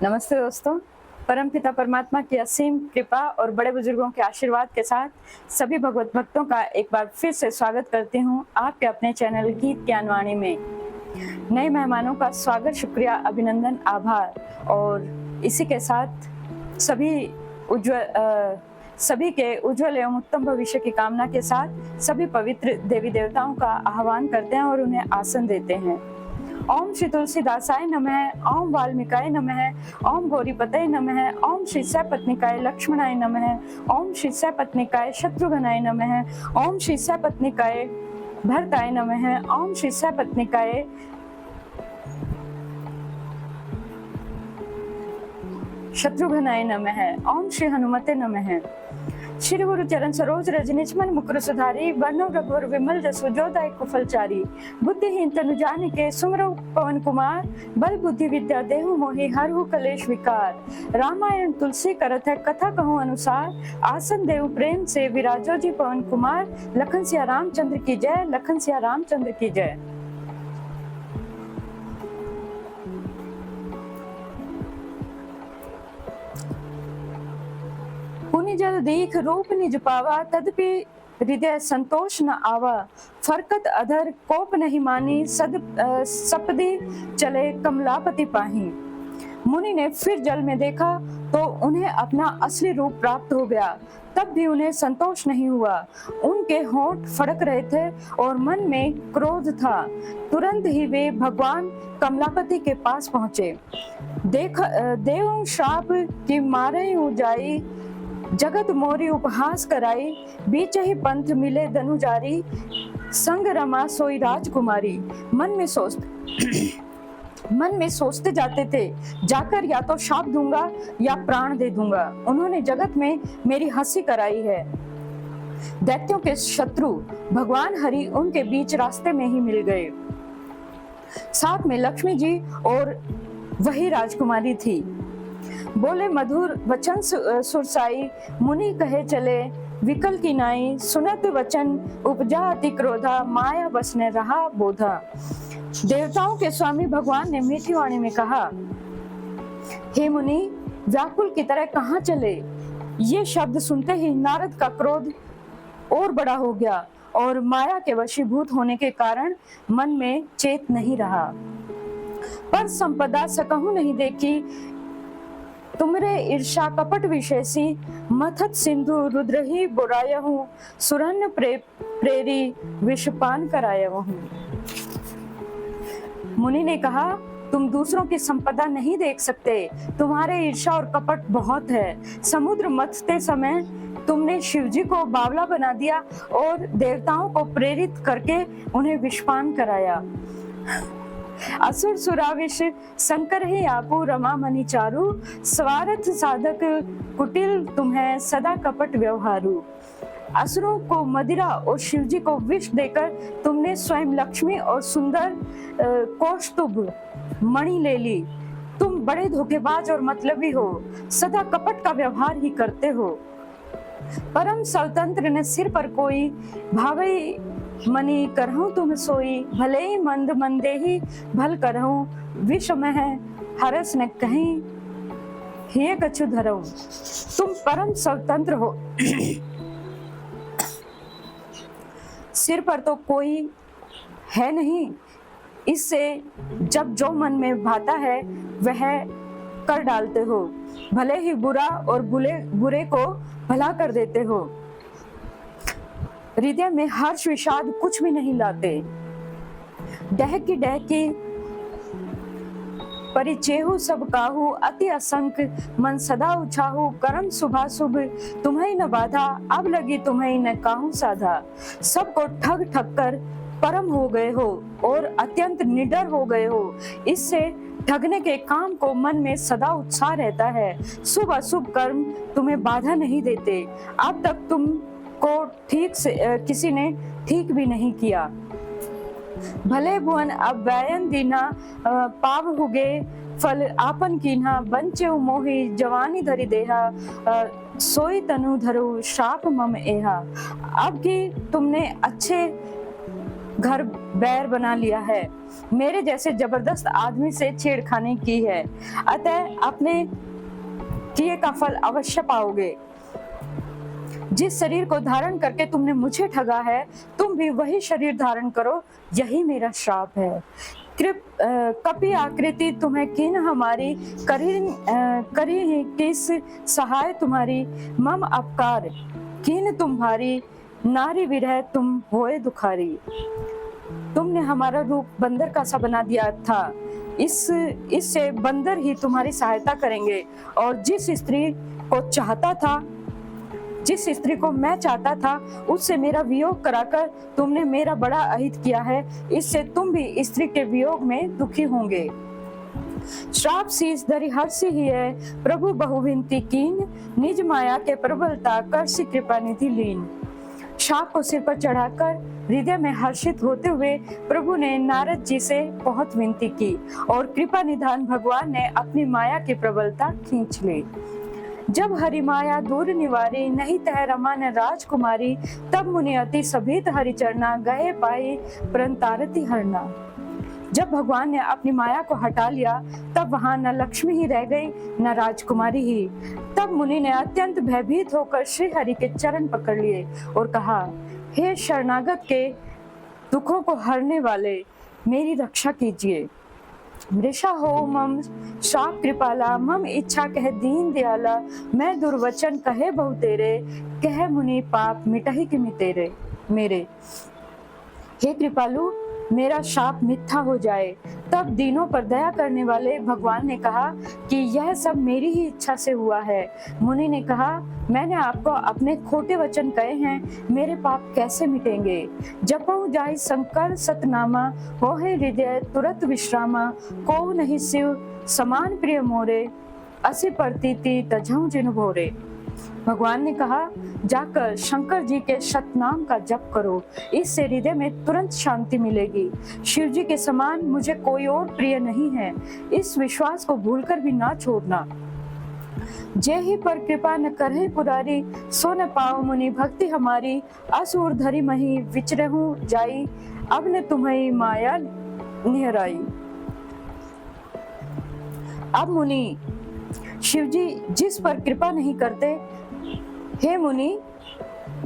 नमस्ते दोस्तों। परमपिता परमात्मा की असीम कृपा और बड़े बुजुर्गों के आशीर्वाद के साथ सभी भगवत भक्तों का एक बार फिर से स्वागत करती हूँ आपके अपने चैनल गीत ज्ञान वाणी में। नए मेहमानों का स्वागत, शुक्रिया, अभिनंदन, आभार और इसी के साथ सभी के उज्जवल एवं उत्तम भविष्य की कामना के साथ सभी पवित्र देवी देवताओं का आह्वान करते हैं और उन्हें आसन देते हैं। ओम श्री तुलसीदासाय नमः, ओम वाल्मीकाय नमः, ओम गौरीपतये नमः, ओम श्री सपत्नीकाय लक्ष्मणाय नमः, ओम श्री सपत्नीकाय शत्रुघ्नाय नमः, ओम श्री सपत्नीकाय भरताय नमः, ओम श्री सपत्नीकाय शत्रुघ्नाय नमः, ओम श्री हनुमते नमः। श्री गुरु चरण सरोज रज निज मन मुकुर सुधारी, बरनउँ रघुवर विमल जसु जो दायक कुफलचारी। बुद्धिहीन तनु जानिके सुमिरौ पवन कुमार, बल बुद्धि विद्या देहु मोहि हरहु कलेश विकार। रामायण तुलसी करत है कथा कहूँ अनुसार, आसन देव प्रेम से विराजो जी पवन कुमार। लखन सिया रामचंद्र की जय, लखन सिया रामचंद्र की जय। पुनि जल दीख रूप निज पावा, तदपि हृदय संतोष न आवा। फरकत अधर कोप नहीं मानी, सपदी चले कमलापति पाही। मुनि ने फिर जल में देखा तो उन्हें अपना असली रूप प्राप्त हो गया, तब भी उन्हें संतोष नहीं हुआ। उनके होंठ फड़क रहे थे और मन में क्रोध था। तुरंत ही वे भगवान कमलापति के पास पहुंचे। देव श्राप की मारे जाई, जगत मोरी उपहास कराई। बीच ही पंथ मिले धनुजारी, संग रमा सोई राजकुमारी। मन में सोचते जाते थे, जाकर या तो शाप दूंगा या प्राण दे दूंगा। उन्होंने जगत में मेरी हंसी कराई है। दैत्यों के शत्रु भगवान हरि उनके बीच रास्ते में ही मिल गए। साथ में लक्ष्मी जी और वही राजकुमारी थी। बोले मधुर वचन सुरसाई, मुनि कहे चले विकल की नाई। सुनत वचन उपजा अति क्रोधा, माया बस ने रहा बोधा। देवताओं के स्वामी भगवान ने मीठी वाणी में कहा, हे मुनि, व्याकुल की तरह कहाँ चले। ये शब्द सुनते ही नारद का क्रोध और बड़ा हो गया और माया के वशीभूत होने के कारण मन में चेत नहीं रहा। पर संपदा सकहु नहीं देखी, तुमरे ईर्षा कपट विशेषी। मथत सिंधु रुद्र ही बुरायहु, सुरन प्रेरी विषपान करायहु। मुनि ने कहा, तुम दूसरों की संपदा नहीं देख सकते, तुम्हारे ईर्षा और कपट बहुत है। समुद्र मथते समय तुमने शिवजी को बावला बना दिया और देवताओं को प्रेरित करके उन्हें विषपान कराया। असुर सुराविश शंकर ही आपू, रमा मणि चारु। स्वार्थ साधक कुटिल तुम्हें, सदा कपट व्यवहारु। असुरों को मदिरा और शिवजी को विष देकर तुमने स्वयं लक्ष्मी और सुंदर कौस्तुभ मणि ले ली। तुम बड़े धोखेबाज और मतलबी हो, सदा कपट का व्यवहार ही करते हो। परम स्वतंत्र ने सिर पर कोई, भावई मनी करहूं तुम सोई। भले ही मंद मंदे ही भल करहूं, विषम है हरस न कहीं हे कछु धरऊं। तुम परम स्वतंत्र हो, सिर पर तो कोई है नहीं, इससे जब जो मन में भाता है वह कर डालते हो। भले ही बुरा और बुरे को भला कर देते हो। हृदय में हर्ष विषाद कुछ भी नहीं लाते। डहकी परिचेहु सब काहू, अति असंक मन सदा उछाहू। कर्म शुभाशुभ तुम्हें न बाधा, अब लगी तुम्हें न काहू साधा। सबको ठग कर परम हो गए हो और अत्यंत निडर हो गए हो। इससे ठगने के काम को मन में सदा उत्साह रहता है। शुभ अशुभ कर्म तुम्हें बाधा नहीं देते। अब तक तुम को ठीक से किसी ने ठीक भी नहीं किया। भले भुवन अब वैयन दीना, पाव हुगे फल आपन कीन्हा। बंचे मोहि जवानी धरि देहा, सोई तनु धरु श्राप मम एहा। अब कि तुमने अच्छे घर बैर बना लिया है, मेरे जैसे जबरदस्त आदमी से छेड़खानी की है, अतः अपने किए का फल अवश्य पाओगे। जिस शरीर को धारण करके तुमने मुझे ठगा है, तुम भी वही शरीर धारण करो, यही मेरा श्राप है। कपि आकृति तुम्हें किन हमारी करी किस सहाय तुम्हारी, मम अपकार किन तुम्हारी, नारी विरह तुम होए दुखारी। तुमने हमारा रूप बंदर का सा बना दिया था, इससे बंदर ही तुम्हारी सहायता करेंगे, और जिस स्त्री को मैं चाहता था उससे मेरा वियोग कराकर तुमने मेरा बड़ा अहित किया है, इससे तुम भी स्त्री के वियोग में दुखी होंगे। श्राप शीस धरि हर्षि ही है, प्रभु बहुविनती कीन, निज माया के प्रबलता करसी कृपा निधि लीन। शाप को सिर पर चढ़ाकर हृदय में हर्षित होते हुए प्रभु ने नारद जी से बहुत विनती की, और कृपा निधान भगवान ने अपनी माया की प्रबलता खींच ली। जब हरि माया दूर निवारी, नहीं तह रमा न राजकुमारी, तब मुनि अति सभीत हरि चरना, गए पाई परंतारति हरना। जब भगवान ने अपनी माया को हटा लिया, तब वहां न लक्ष्मी ही रह गई न राजकुमारी ही। तब मुनि ने अत्यंत भयभीत होकर श्री हरि के चरण पकड़ लिए और कहा, हे शरणागत के दुखों को हरने वाले, मेरी रक्षा कीजिए। मृषा हो मम शाप कृपाला, मम इच्छा कह दीन दयाला, मैं दुर्वचन कहे बहु तेरे, कह मुनि पाप मिटहि कि मितेरे मेरे। हे कृपालु, मेरा शाप मिथ्या हो जाए। तब दीनों पर दया करने वाले भगवान ने कहा कि यह सब मेरी ही इच्छा से हुआ है। मुनि ने कहा, मैंने आपको अपने खोटे वचन कहे हैं, मेरे पाप कैसे मिटेंगे। जपऊ जाहि शंकर सतनामा, होहे हृदय तुरत विश्रामा, को नहीं शिव समान प्रिय मोरे, असि प्रतीति तजहु जिन भोरे। भगवान ने कहा, जाकर शंकर जी के सतनाम का जप करो, इससे हृदय में तुरंत शांति मिलेगी। शिव जी के समान मुझे कोई और प्रिय नहीं है, इस विश्वास को भूलकर भी ना छोड़ना। जे ही पर कृपा न करे पुरारी, सो न पाओ मुनि भक्ति हमारी, असुर धरि मही विचरहु जाई, अब न तुम्हें माया निहराई। अब मुनि, शिवजी जिस पर कृपा नहीं करते, हे मुनि,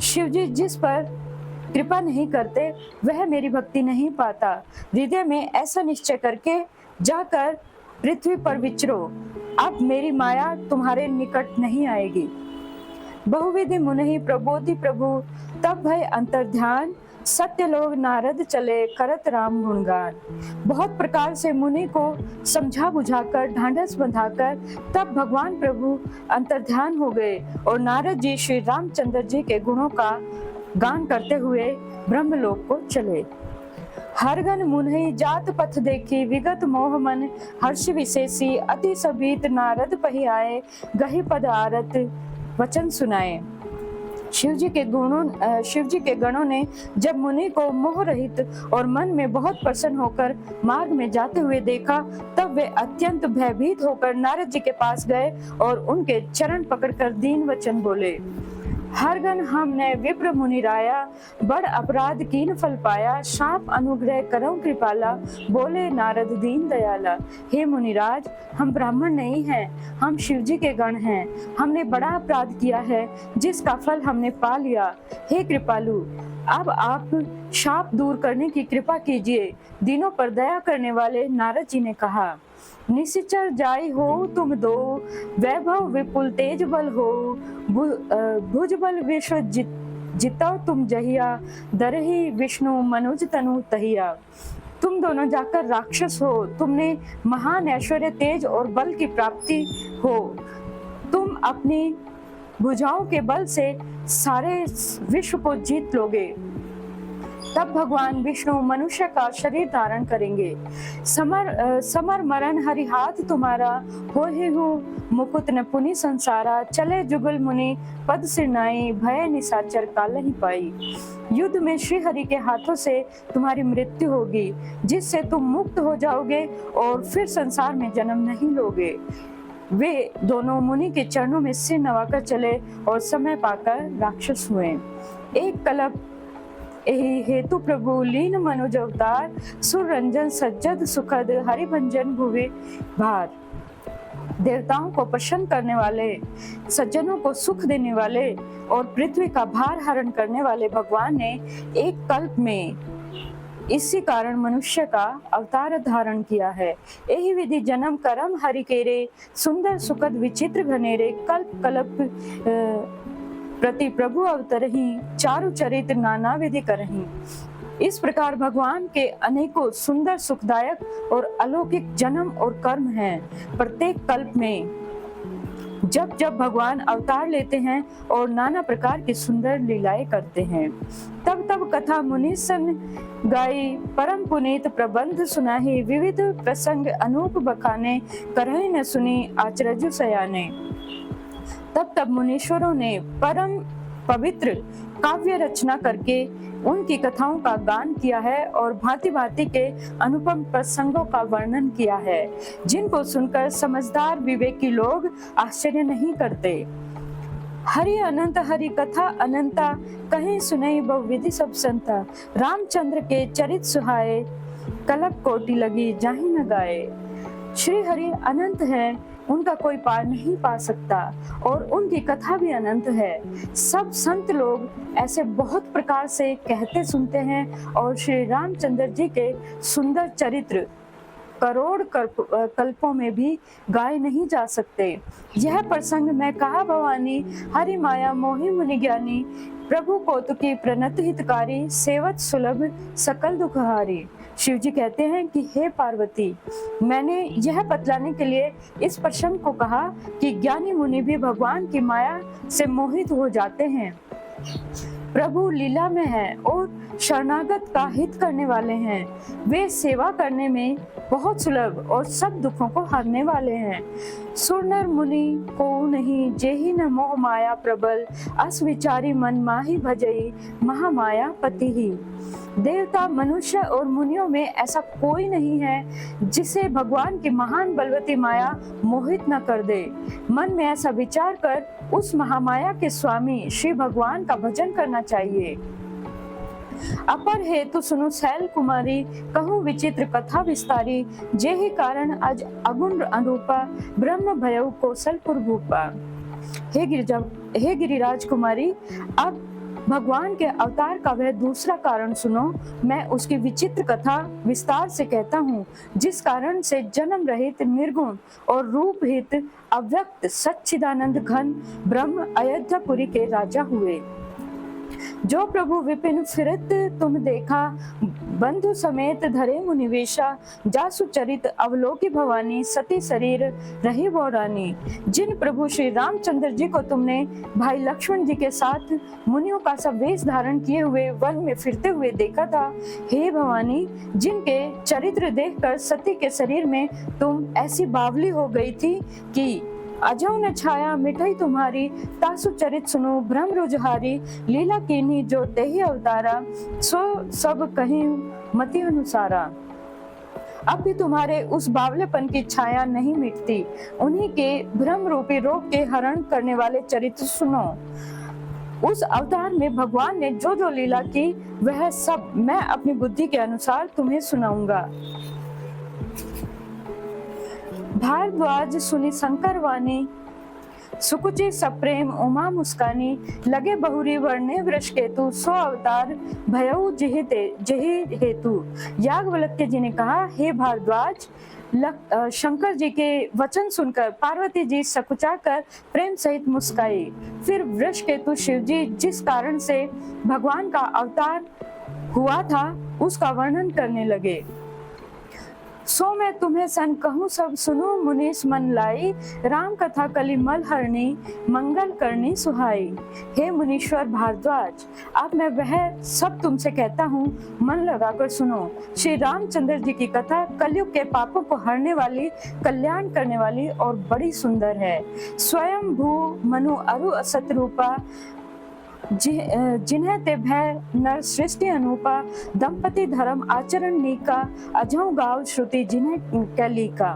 शिवजी जिस पर कृपा नहीं करते वह मेरी भक्ति नहीं पाता। हृदय में ऐसा निश्चय करके जाकर पृथ्वी पर विचरो, अब मेरी माया तुम्हारे निकट नहीं आएगी। बहुविधि मुनि प्रबोधि प्रभु, तब भय अंतर्ध्यान, सत्य लोग नारद चले करत राम गुणगान। बहुत प्रकार से मुनि को समझा बुझाकर ढांढस बंधाकर तब भगवान प्रभु अंतर्ध्यान हो गए और नारद जी श्री रामचंद्र जी के गुणों का गान करते हुए ब्रह्मलोक को चले। हरगन मुनि जात पथ देखी, विगत मोह मन हर्ष विशेषी, अति सभीत नारद पहि आए, गहि पद आरत वचन सुनाए। शिव जी के गणों ने जब मुनि को मोह रहित और मन में बहुत प्रसन्न होकर मार्ग में जाते हुए देखा, तब वे अत्यंत भयभीत होकर नारद जी के पास गए और उनके चरण पकड़कर दीन वचन बोले। हरगन हमने विप्र मुनि राया, बड़ अपराध कीन फल पाया, शाप अनुग्रह करौ कृपाला, बोले नारद दीन दयाला। हे मुनिराज, हम ब्राह्मण नहीं हैं, हम शिव जी के गण हैं। हमने बड़ा अपराध किया है जिसका फल हमने पा लिया। हे कृपालु, अब आप शाप दूर करने की कृपा कीजिए। दीनों पर दया करने वाले नारद जी ने कहा, निशिचर जाई हो तुम दो, वैभव विपुल तेज बल हो, भुज बल विश्व जितो तुम जहिया, दरही विष्णु मनुज तनु तहिया। तुम दोनों जाकर राक्षस हो, तुमने महान ऐश्वर्य तेज और बल की प्राप्ति हो, तुम अपनी भुजाओं के बल से सारे विश्व को जीत लोगे। तब भगवान विष्णु मनुष्य का शरीर धारण करेंगे। समर मरण हरि हाथ तुम्हारा, हो ही हूँ मुकुट न पुनि संसारा, चले जुगल मुनि पद सिरनाई, भय निशाचर काल ही पाई। युद्ध में श्री हरि के हाथों से तुम्हारी मृत्यु होगी, जिससे तुम मुक्त हो जाओगे और फिर संसार में जन्म नहीं लोगे। वे दोनों मुनि के चरणों में सिर नवाकर चले और समय पाकर राक्षस हुए। एक कल्प यही हेतु प्रभु लीन मनुज अवतार, सुरंजन सज्जद सुखद हरिभंजन भुवि भार। देवताओं को प्रसन्न करने वाले, सज्जनों को सुख देने वाले और पृथ्वी का भार हरण करने वाले भगवान ने एक कल्प में इसी कारण मनुष्य का अवतार धारण किया है। यही विधि जन्म करम हरि केरे, सुंदर सुखद विचित्र घनेरे, कल्प कल्प प्रति प्रभु अवतरहि, चारु चरित्र नाना विधि करहि। इस प्रकार भगवान के अनेकों सुंदर सुखदायक और अलौकिक जन्म और कर्म हैं। प्रत्येक कल्प में जब जब भगवान अवतार लेते हैं और नाना प्रकार की सुंदर लीलाएं करते हैं, तब तब कथा मुनिसन गाई, परम पुनीत प्रबंध सुनाही, विविध प्रसंग अनूप बखाने, करहि न सुनी आचरज सयाने। तब तब मुनीश्वरों ने परम पवित्र काव्य रचना करके उनकी कथाओं का गान किया है और भांति भांति के अनुपम प्रसंगों का वर्णन किया है, जिनको सुनकर समझदार विवेकी लोग आश्चर्य नहीं करते। हरि अनंत हरि कथा अनंता, कहीं सुनई बहुविधि सब संता, रामचंद्र के चरित सुहाए, कलप कोटि लगी जाहि न गाए। श्री हरि अनंत है, उनका कोई पार नहीं पा सकता और उनकी कथा भी अनंत है। सब संत लोग ऐसे बहुत प्रकार से कहते सुनते हैं और श्री रामचंद्र जी के सुंदर चरित्र करोड़ कल्पों में भी गाए नहीं जा सकते। यह प्रसंग मैं कहा भवानी, हरि माया मोहि मुनि ज्ञानी, प्रभु कौतुकी प्रणत हितकारी, सेवत सुलभ सकल दुखहारी। शिव जी कहते हैं कि हे पार्वती, मैंने यह बतलाने के लिए इस प्रसंग को कहा कि ज्ञानी मुनि भी भगवान की माया से मोहित हो जाते हैं। प्रभु लीला में है और शरणागत का हित करने वाले हैं। वे सेवा करने में बहुत सुलभ और सब दुखों को हरने वाले हैं। सुरनर मुनि को नहीं, जेहि न मोह माया प्रबल, अस विचारी मन माही भजई, महामाया पति ही। देवता, मनुष्य और मुनियों में ऐसा कोई नहीं है जिसे भगवान की महान बलवती माया मोहित न कर दे। मन में ऐसा विचार कर उस महामाया के स्वामी श्री भगवान का भजन करना चाहिए। अपर हेतु सुनु शैल कुमारी, कहूँ विचित्र कथा विस्तारी, जेहि कारण अज अगुण अनुरूपा, ब्रह्म भयउ कौशलपुर भूपा। हे गिरिराज कुमारी, अब भगवान के अवतार का वह दूसरा कारण सुनो। मैं उसकी विचित्र कथा विस्तार से कहता हूँ, जिस कारण से जन्म रहित निर्गुण और रूपहित अव्यक्त सच्चिदानंद घन ब्रह्म अयोध्यापुरी के राजा हुए। जो प्रभु विपिन फिरत तुम देखा, बंधु समेत धरे मुनिवेशा, जासु चरित अवलोकी भवानी, सती शरीर रही वो रानी। जिन प्रभु श्री रामचंद्र जी को तुमने भाई लक्ष्मण जी के साथ मुनियों का सब वेश धारण किए हुए वन में फिरते हुए देखा था, हे भवानी, जिनके चरित्र देखकर सती के शरीर में तुम ऐसी बावली हो गई थी कि अजौ न छाया मिठाई तुम्हारी, तासु चरित सुनो भ्रम रुझहारी, लीला कीनी जो तेहि अवतारा, सो सब कहीं मति अनुसारा। अब भी तुम्हारे उस बावलेपन की छाया नहीं मिटती। उन्हीं के भ्रम रूपी रोग के हरण करने वाले चरित्र सुनो। उस अवतार में भगवान ने जो जो लीला की, वह सब मैं अपनी बुद्धि के अनुसार तुम्हें सुनाऊंगा। भारद्वाज सुनी शंकर वाणी, सुकुचि सप्रेम उमा मुस्कानी, लगे बहुरी वर्णे वृष केतु, सो अवतार भयउ जेहि हेतु। याज्ञवल्क्य जी ने कहा, हे भारद्वाज, शंकर जी के वचन सुनकर पार्वती जी सकुचा कर प्रेम सहित मुस्काई। फिर वृष केतु शिव जी जिस कारण से भगवान का अवतार हुआ था उसका वर्णन करने लगे। सो मैं तुम्हें सन कहूँ सब सुनो मुनीस मन लाई, राम कथा कली मल हरणी, मंगल करनी सुहाई। हे मुनीश्वर भारद्वाज, अब मैं वह सब तुमसे कहता हूँ, मन लगाकर सुनो। श्री रामचंद्र जी की कथा कलयुग के पापों को हरने वाली, कल्याण करने वाली और बड़ी सुंदर है। स्वयं भू मनु अरु असत रूपा, जिन्हें ते भय नर सृष्टि अनुपा, दंपति धर्म आचरण नीका, अजौ गाव श्रुति जिन्हें कैलिका।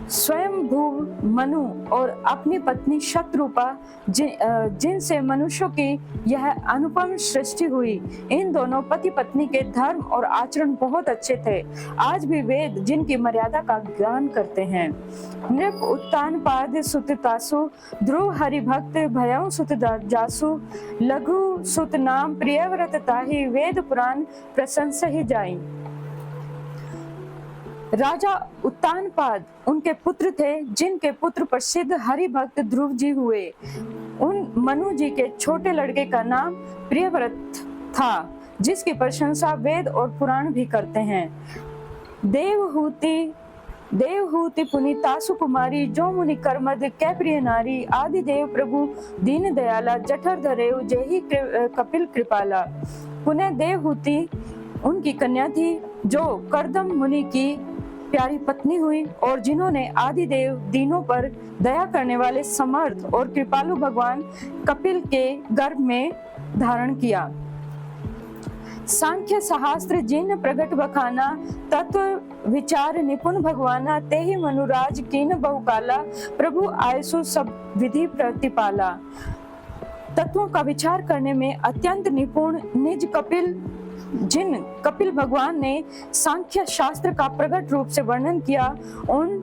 स्वयंभू मनु और अपनी पत्नी शतरूपा जिनसे मनुष्यों की यह अनुपम सृष्टि हुई, इन दोनों पति पत्नी के धर्म और आचरण बहुत अच्छे थे। आज भी वेद जिनकी मर्यादा का ज्ञान करते हैं। नृप उत्तानपाद सुत तासु, ध्रुव हरिभक्त भयउ सुत जासु, लघु सुत नाम प्रियव्रत ताहि, वेद पुराण प्रशंसा ही जाई। राजा उत्तानपाद उनके पुत्र थे, जिनके पुत्र प्रसिद्ध हरिभक्त ध्रुव जी हुए। उन मनु जी के छोटे लड़के का नाम प्रियव्रत था, जिसकी प्रशंसा वेद और पुराण भी करते हैं। देवहूति पुनीतासु कुमारी, जो मुनि कर्मद कै प्रिय नारी, आदि देव प्रभु दीन दयाला, जठर धरेउ जेहि कपिल कृपाला। पुनः देवहूति उनकी कन्या थी, जो कर्दम मुनि की प्यारी पत्नी हुई और जिन्होंने आदिदेव दीनों पर दया करने वाले समर्थ और कृपालु भगवान कपिल के गर्भ में धारण किया। सांख्य शास्त्र जिन प्रगट बखाना, तत्व विचार निपुण भगवाना, ते ही मनुराज कीन बहुकाला, प्रभु आयसु सब विधि प्रतिपाला। तत्वों का विचार करने में अत्यंत निपुण निज कपिल भगवान ने सांख्य शास्त्र का प्रकट रूप से वर्णन किया। उन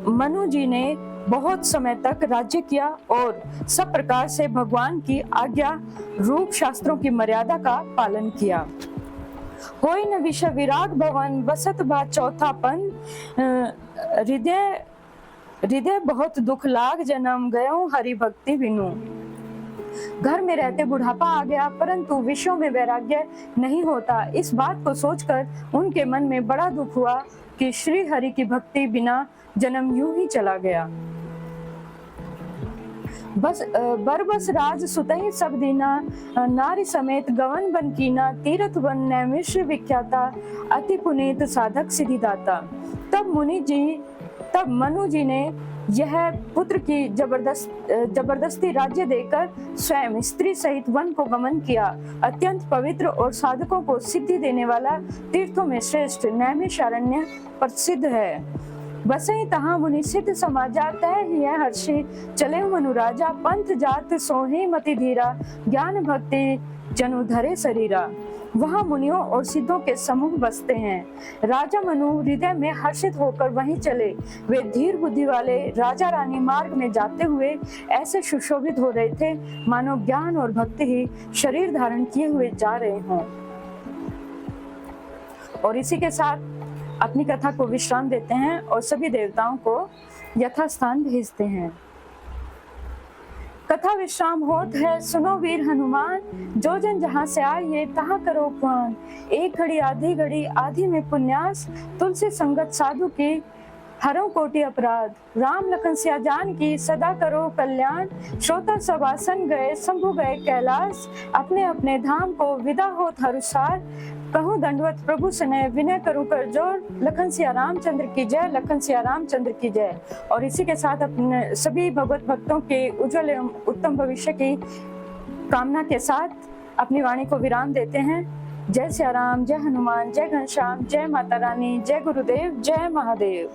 मनु जी ने बहुत समय तक राज्य किया और सब प्रकार से भगवान की आज्ञा रूप शास्त्रों की मर्यादा का पालन किया। होई न विषय विराग भवन, बसत बा चौथापन, हृदय बहुत दुख लाग, जन्म गयो हरि भक्ति बिनु। घर में रहते बुढ़ापा आ गया, परंतु विषयों में वैराग्य नहीं होता। इस बात को सोचकर उनके मन में बड़ा दुख हुआ कि श्री हरि की भक्ति बिना जन्म यूं ही चला गया। बरबस राज सुतहि सब दीना, नारी समेत गवन बन कीना, तीर्थ वन नैमिष विख्याता, अति पुनीत साधक सिद्धिदाता। तब मनु जी ने यह पुत्र की जबरदस्ती राज्य देकर स्वयं स्त्री सहित वन को गमन किया। अत्यंत पवित्र और साधकों को सिद्धि देने वाला तीर्थों में श्रेष्ठ नैमिषारण्य प्रसिद्ध है। बसई तहाँ मुनि सिद्ध समाजा, तह ही हर्षि चले मनु राजा, पंथ जात सोहि मति धीरा, ज्ञान भक्ति जनु धरे शरीरा। वहाँ मुनियों और सिद्धों के समूह बसते हैं। राजा मनु हृदय में हर्षित होकर वहीं चले। वे धीर बुद्धि वाले राजा रानी मार्ग में जाते हुए ऐसे सुशोभित हो रहे थे, मानो ज्ञान और भक्ति ही शरीर धारण किए हुए जा रहे हों। और इसी के साथ अपनी कथा को विश्राम देते हैं और सभी देवताओं को यथास्थान भेजते हैं। कथा विश्राम होत है, सुनो वीर हनुमान, जो जन जहाँ से आइए तहाँ करो उपमान। एक घड़ी आधी में पुण्यास, तुलसी संगत साधु की हरों कोटि अपराध। राम लखन सिया जान की सदा करो कल्याण। श्रोता सब आसन गए शंभु गए कैलाश, अपने अपने धाम को विदा होत हरुसार। कहूँ दंडवत प्रभु सने विनय करूँ कर जोर, लखन सिया रामचंद्र की जय, लखन सिया रामचंद्र की जय। और इसी के साथ अपने सभी भगवत भक्तों के उज्जवल एवं उत्तम भविष्य की कामना के साथ अपनी वाणी को विराम देते हैं। जय सिया राम, जय हनुमान, जय घनश्याम, जय माता रानी, जय गुरुदेव, जय महादेव।